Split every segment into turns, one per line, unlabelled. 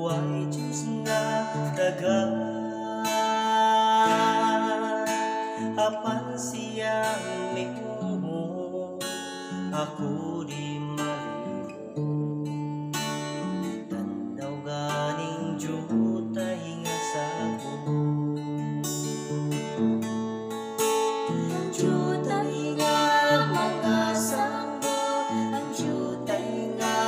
buhay Diyos nga dagan apan siyang miho ako di malihong tanaw ganing jutay nga sako jutay nga mga sambot ang jutay nga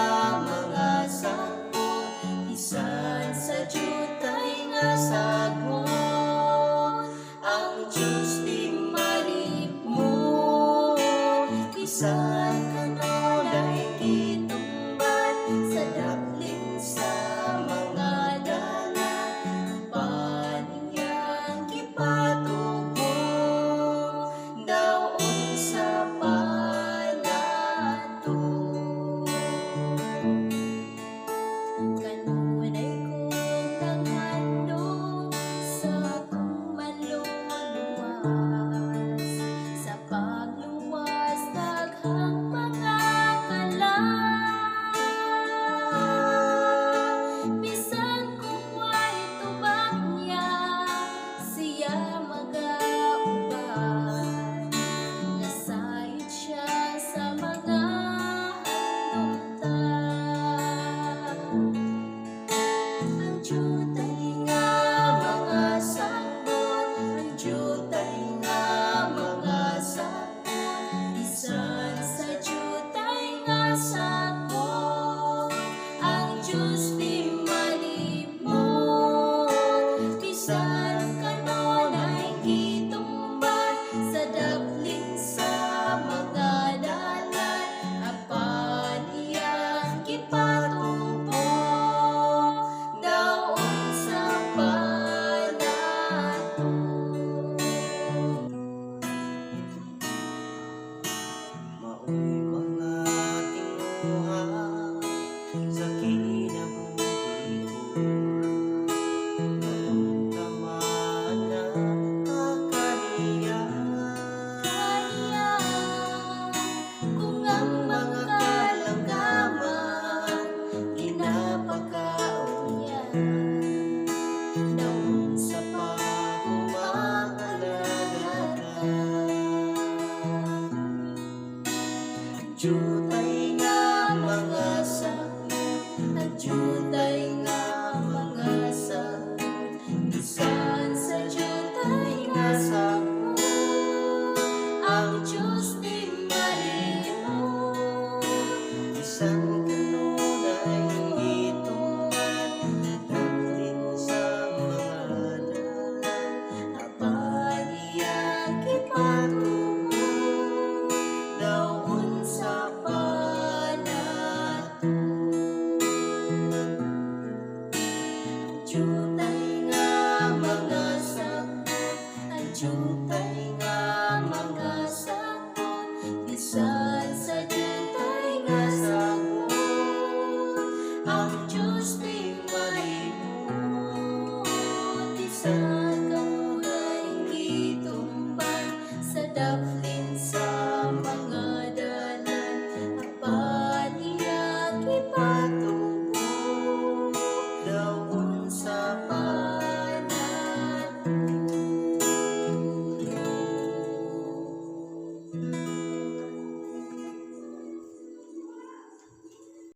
mga sambot bisan sa jutay nga sagot ang Diyos di malimot bisan kanunay kitungbat sa daplin sa mga dalan paniyang gipatubo daon sa palato kanunay kong nanghandog sa akong maluluwas sa pagluwas daghang mga kalang bisan kung way tubang niya siya magauban nasayod siya sa mga handungtan ang jutay nga mga sambot ang jutay nga mga sambot bisan sa jutay nga sagot ang Diyos